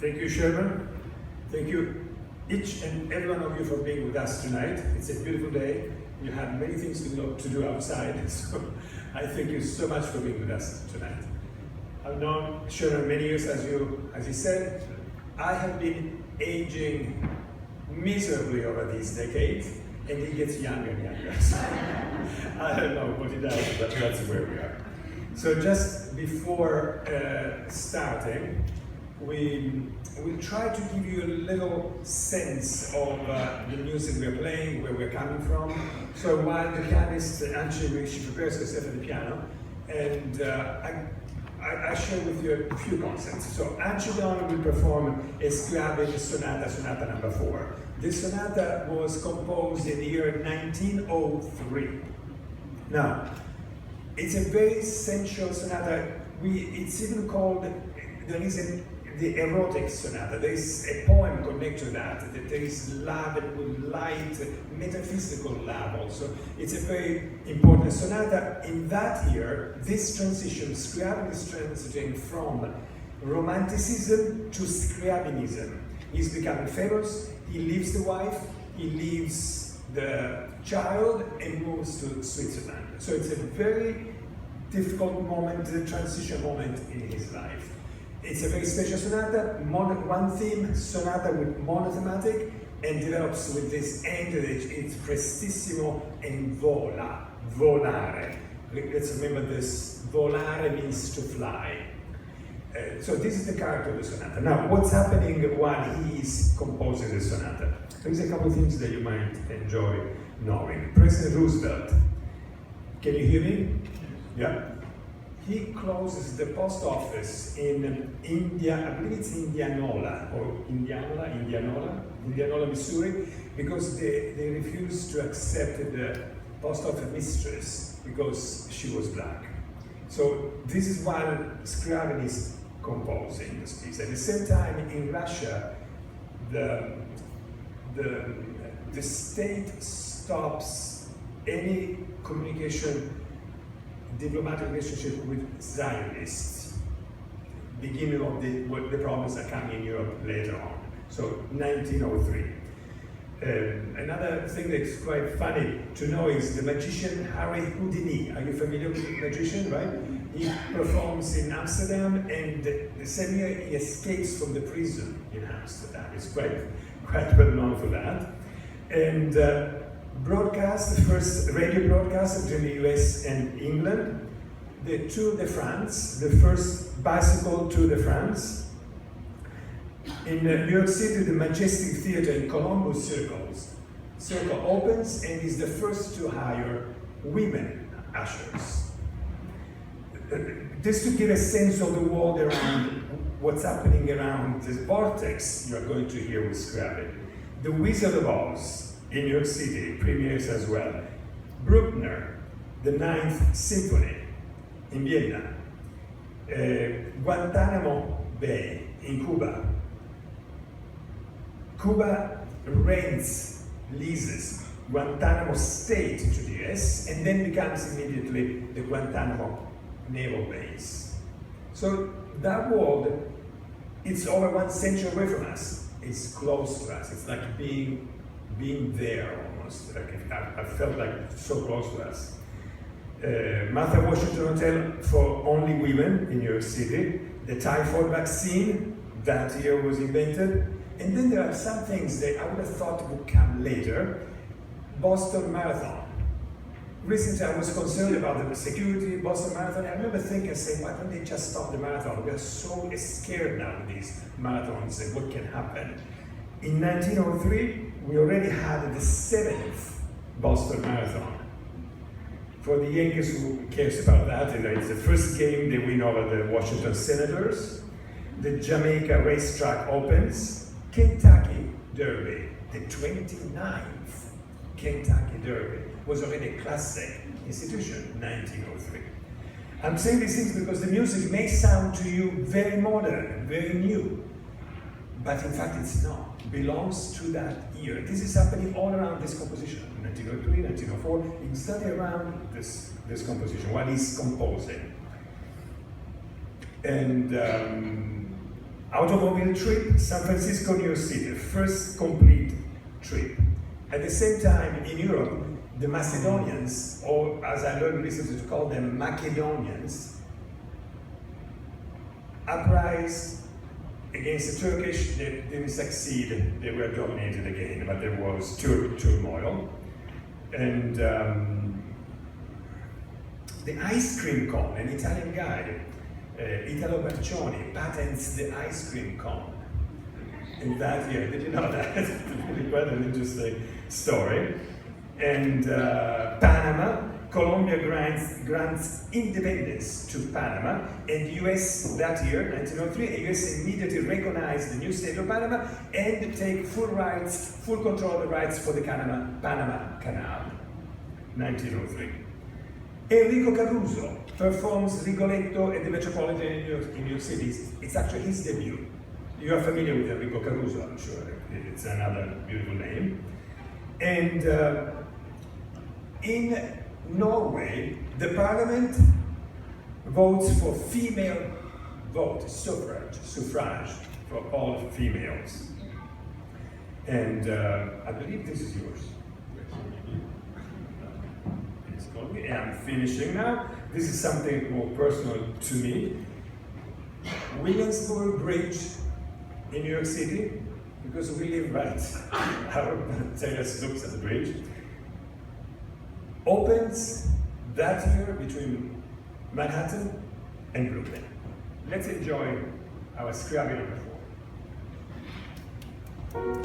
Thank you, Sherman. Thank you, each and every one of you, for being with us tonight. It's a beautiful day. You have many things to do outside, so I thank you so much for being with us tonight. I've known Sherman many years, as he said. I have been aging miserably over these decades, and he gets younger and younger. So I don't know what he does, but that's where we are. So just before starting, we'll try to give you a little sense of the music we're playing, where we're coming from. So while the pianist, Angie, she prepares herself at the piano, and I share with you a few concepts. So Angie Don will perform a Scriabin Sonata number 4. This sonata was composed in the year 1903. Now, it's a very sensual sonata. It's even called, the erotic sonata. There is a poem connected to that. There is love and light, metaphysical love also. It's a very important sonata. In that year, this transition, Scriabin is transiting from Romanticism to Scriabinism. He's becoming famous, he leaves the wife, he leaves the child, and moves to Switzerland. So it's a very difficult moment, a transition moment in his life. It's a very special sonata, one theme, sonata with monothematic, and develops with this end. It's prestissimo and vola, volare. Let's remember this, volare means to fly. So this is the character of the sonata. Now, what's happening while he is composing the sonata? There's a couple of things that you might enjoy knowing. President Roosevelt, can you hear me? Yeah. He closes the post office in India, I believe it's Indianola, Missouri, because they refused to accept the post office mistress because she was black. So this is while Scriabin is composing this piece. At the same time, in Russia, the state stops any communication, diplomatic relationship with Zionists. Beginning of the problems are coming in Europe later on. So 1903. Another thing that's quite funny to know is the magician Harry Houdini. Are you familiar with the magician, right? He performs in Amsterdam, and the same year he escapes from the prison in Amsterdam. He's quite well known for that. And broadcast, the first radio broadcast between the US and England, the Tour de France, the first bicycle Tour de France. In New York City, the Majestic Theater in Columbus Circle opens and is the first to hire women ushers. Just to give a sense of the world around what's happening around this vortex you're going to hear with Scriabin. The Wizard of Oz in New York City premieres as well. Bruckner, the 9th Symphony in Vienna. Guantanamo Bay in Cuba. Cuba leases Guantanamo State to the US, and then becomes immediately the Guantanamo Naval Base. So that world, it's over 1 century away from us. It's close to us. It's like being there almost. Like I felt like so close to us. Martha Washington Hotel for only women in New York City. The typhoid vaccine that year was invented. And then there are some things that I would have thought would come later. Boston Marathon. Recently I was concerned about the security, Boston Marathon. I remember thinking, saying, why don't they just stop the marathon? We are so scared now with these marathons and what can happen. In 1903, we already had the 7th Boston Marathon. For the Yankees, who cares about that? It's the first game they win over the Washington Senators. The Jamaica Racetrack opens. Kentucky Derby, the 29th Kentucky Derby, was already a classic institution, 1903. I'm saying these things because the music may sound to you very modern, very new, but in fact it's not. It belongs to that year. This is happening all around this composition, 1903, 1904, exactly around this composition, while he's composing. And automobile trip, San Francisco, New York City, first complete trip. At the same time, in Europe, the Macedonians, or as I learned recently to call them Macedonians, uprised against the Turkish. They didn't succeed, they were dominated again, but there was turmoil. And the ice cream cone, an Italian guy, Italo Bercioni, patents the ice cream cone in that year. Did you know that? It's really quite an interesting story. And Panama, Colombia grants independence to Panama, and the US that year, 1903, the US immediately recognized the new state of Panama and take full control of the rights for the Panama Canal, 1903. Enrico Caruso performs Rigoletto at the Metropolitan in New York City. It's actually his debut. You are familiar with Enrico Caruso, I'm sure. It's another beautiful name. And in Norway, the parliament votes for female vote, suffrage for all females. And I believe this is yours. And I'm finishing now. This is something more personal to me. Williamsburg Bridge in New York City, because we live right. Our terrace looks at the bridge. Opens that year between Manhattan and Brooklyn. Let's enjoy our Scriabin number 4.